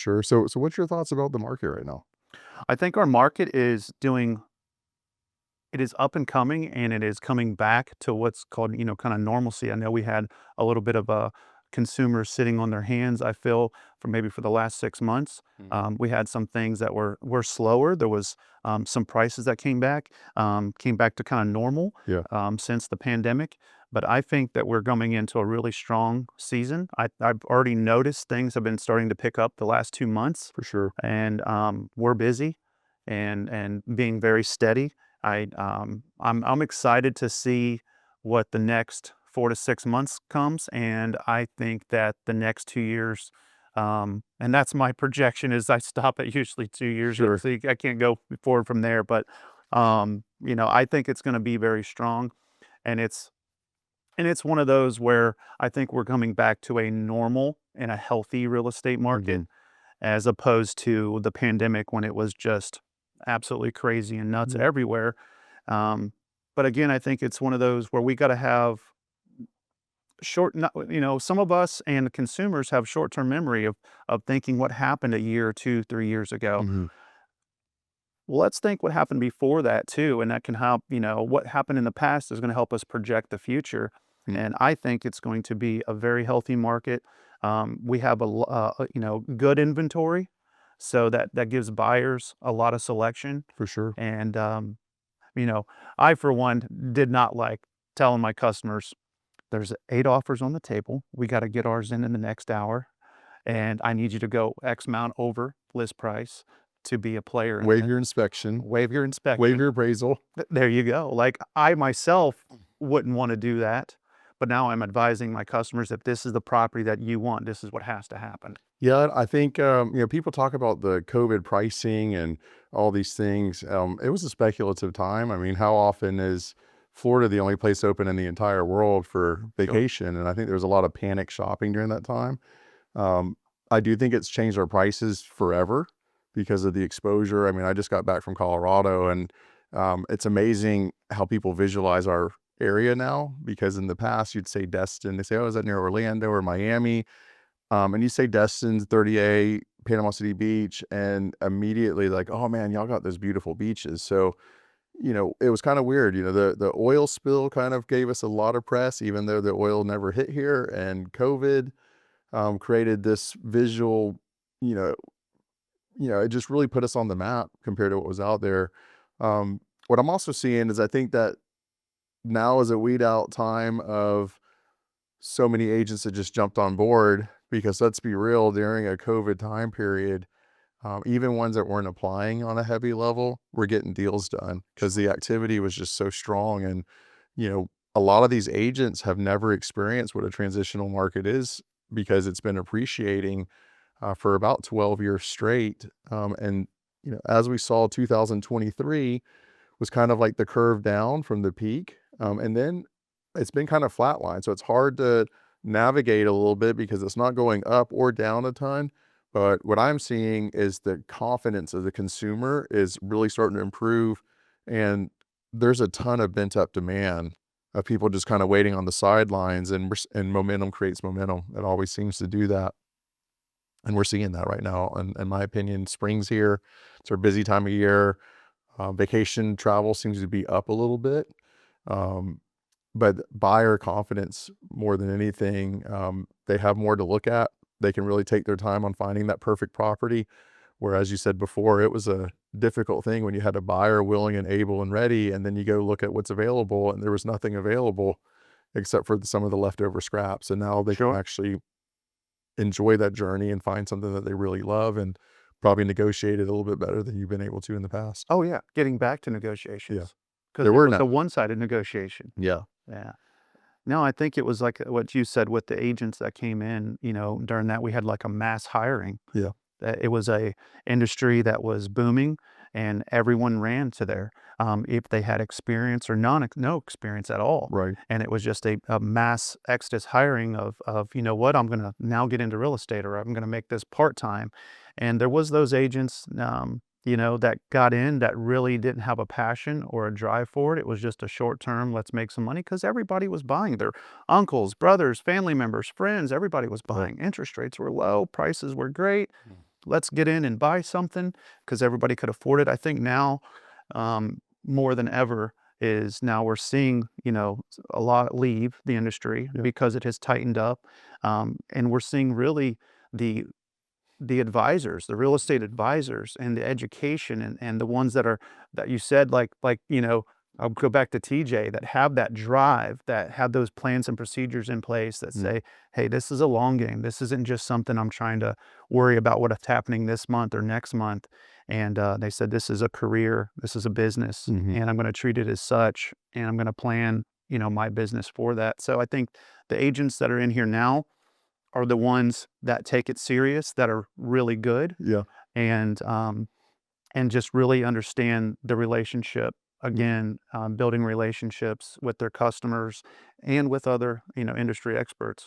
sure. So what's your thoughts about the market right now? I think our market is it is up and coming, and it is coming back to what's called, kind of normalcy. I know we had a little bit of a consumers sitting on their hands, I feel, for the last 6 months. Mhm. We had some things that were slower. There was some prices that came back to kind of normal Yeah, since the pandemic. But I think that we're coming into a really strong season. I've already noticed things have been starting to pick up the last 2 months, for sure. and we're busy and being very steady. I'm excited to see what the next 4 to 6 months comes, and I think that the next 2 years, and that's my projection, is I stop at usually 2 years. Sure. So I can't go forward from there, but I think it's going to be very strong, and it's one of those where I think we're coming back to a normal and a healthy real estate market, Mhm. as opposed to the pandemic when it was just absolutely crazy and nuts Yeah. everywhere. Um, but again, I think it's one of those where we got to have some of us and the consumers have short-term memory of thinking what happened a year or 2, 3 years ago. Mhm. Well, let's think what happened before that too, and that can help. What happened in the past is going to help us project the future, Mm, and I think it's going to be a very healthy market. We have good inventory, so that gives buyers a lot of selection, for sure. and you know, I for one did not like telling my customers, "There's 8 offers on the table. We got to get ours in the next hour, and I need you to go X amount over list price to be a player in Waive this. your inspection, Waive your waive inspection." your appraisal. There you go. Like, I myself wouldn't wanna do that, but now I'm advising my customers, if this is the property that you want, this is what has to happen. Yeah, I think, people talk about the COVID pricing and all these things. It was a speculative time. I mean, how often is Florida the only place open in the entire world for Sure. vacation? And I think there was a lot of panic shopping during that time. Um, I do think it's changed our prices forever because of the exposure. I mean, I just got back from Colorado, and it's amazing how people visualize our area now. Because in the past, you'd say Destin, they say, "Oh, is that near Orlando or Miami?" And you say Destin, 38, Panama City Beach, and immediately like, "Oh man, y'all got those beautiful beaches." So, it was kind of weird. The oil spill kind of gave us a lot of press, even though the oil never hit here, and COVID created this visual, you know, it just really put us on the map compared to what was out there. What I'm also seeing is I think that now is a weed out time of so many agents that just jumped on board, because let's be real, during a COVID time period, even ones that weren't applying on a heavy level were getting deals done because the activity was just so strong. And, a lot of these agents have never experienced what a transitional market is, because it's been appreciating for about 12 years straight. And, as we saw, 2023 was kind of like the curve down from the peak. And then it's been kind of flatline. So it's hard to navigate a little bit because it's not going up or down a ton. But what I'm seeing is the confidence of the consumer is really starting to improve. And there's a ton of pent up demand of people just kind of waiting on the sidelines, and and momentum creates momentum. It always seems to do that. And we're seeing that right now. And in my opinion, spring's here. It's our busy time of year. Vacation travel seems to be up a little bit. Um, but buyer confidence more than anything, they have more to look at. They can really take their time on finding that perfect property. Whereas you said before, it was a difficult thing when you had a buyer willing and able and ready, and then you go look at what's available, and there was nothing available except for some of the leftover scraps. And now they can Sure. actually enjoy that journey and find something that they really love, and probably negotiate it a little bit better than you've been able to in the past. Oh, yeah, getting back to Yeah. negotiations, because There it were was not. a one-sided negotiation. Yeah. Yeah. No, I think it was like what you said with the agents that came in, during that we had like a mass hiring. Yeah. It was a industry that was booming, and everyone ran to there, if they had experience or no experience at all. Right. And it was just a mass exodus hiring of, "You know what? I'm gonna now get into real estate, or I'm gonna make this part-time." And there was those agents, that got in that really didn't have a passion or a drive for it. It was just a short term, let's make some money, because everybody was buying. Their uncles, brothers, family members, friends, everybody was Right. buying. Interest rates were low, prices were great. let's get in and buy something because everybody could afford it. I think now, more than ever, is now we're seeing, a lot leave the industry Yeah. because it has tightened up, and we're seeing really the advisors, the real estate advisors and the education and the ones that you said, I'll go back to TJ, that have that drive, that have those plans and procedures in place that Mm. say, "Hey, this is a long game. This isn't just something I'm trying to worry about what's happening this month or next month." And, they said, "This is a career, this is a business, Mhm. and I'm gonna treat it as such, and I'm gonna plan, my business for that." So I think the agents that are in here now are the ones that take it serious, that are really good, Yeah. and, just really understand the relationship. Again, building relationships with their customers and with other, industry experts.